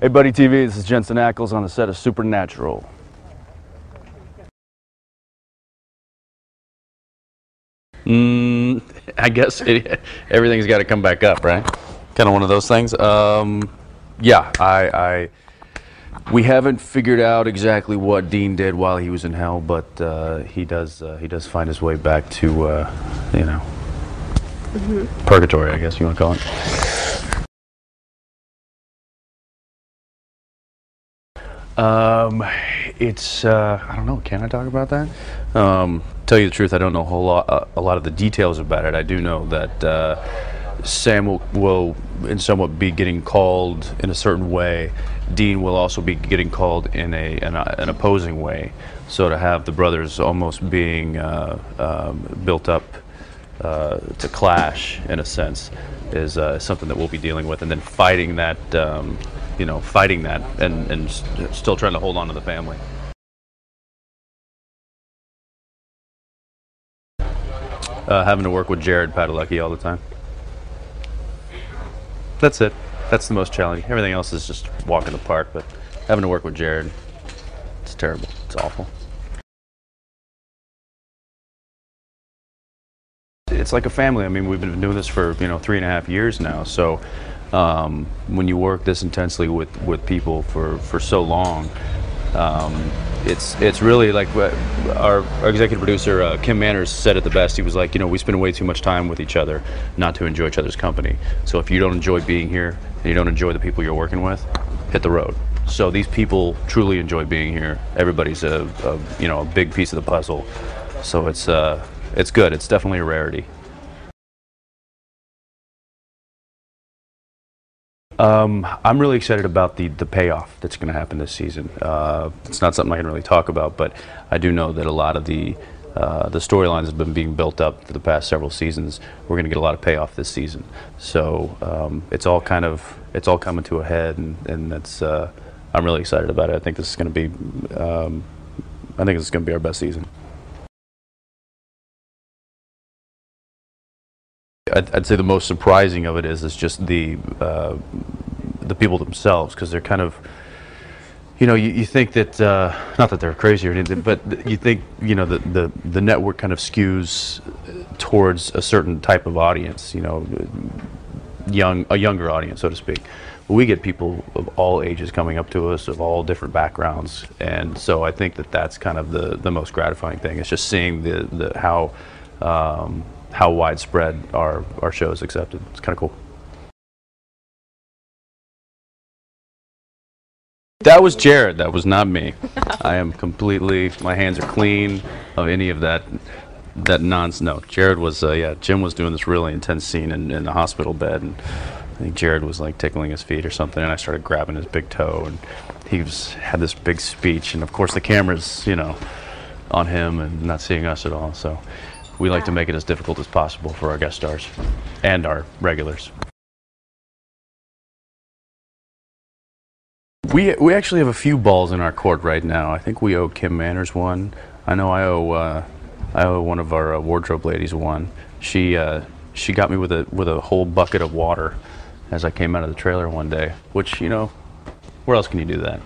Hey Buddy TV, this is Jensen Ackles on the set of Supernatural. I guess everything's got to come back up, right? Kind of one of those things. Yeah, we haven't figured out exactly what Dean did while he was in hell, but he does find his way back to, you know, purgatory, I guess you want to call it. It's I don't know. Can I talk about that? Tell you the truth, I don't know a lot of the details about it. I do know that Sam will in somewhat be getting called in a certain way. Dean will also be getting called in an opposing way. So to have the brothers almost being built up to clash in a sense is something that we'll be dealing with, and then fighting that. You know, fighting that and still trying to hold on to the family. Having to work with Jared Padalecki all the time. That's it. That's the most challenging. Everything else is just walk in the park, but having to work with Jared, it's terrible. It's awful. It's like a family. I mean, we've been doing this for 3.5 years now, so when you work this intensely with people for so long, it's really like our executive producer Kim Manners said it the best. He was like, we spend way too much time with each other not to enjoy each other's company. So if you don't enjoy being here and you don't enjoy the people you're working with, hit the road. So these people truly enjoy being here. Everybody's a big piece of the puzzle. So it's good. It's definitely a rarity. I'm really excited about the payoff that's going to happen this season. It's not something I can really talk about, but I do know that a lot of the storylines have been being built up for the past several seasons. We're going to get a lot of payoff this season, so it's all coming to a head, and that's I'm really excited about it. I think this is going to be our best season. I'd say the most surprising of it is just the people themselves, because they're kind of, you think that not that they're crazy or anything, but you think the network kind of skews towards a certain type of audience, a younger audience, so to speak. But we get people of all ages coming up to us, of all different backgrounds, and so I think that's kind of the most gratifying thing. It's just seeing how widespread our show is accepted. It's kind of cool. That was Jared. That was not me. I am completely, my hands are clean of any of that nonsense. No, Jared was, Jim was doing this really intense scene in the hospital bed, and I think Jared was like tickling his feet or something, and I started grabbing his big toe, and he had this big speech, and of course the camera's, on him and not seeing us at all, so we like to make it as difficult as possible for our guest stars and our regulars. We actually have a few balls in our court right now. I think we owe Kim Manners one. I know I owe one of our wardrobe ladies one. She got me with a whole bucket of water as I came out of the trailer one day, which, where else can you do that?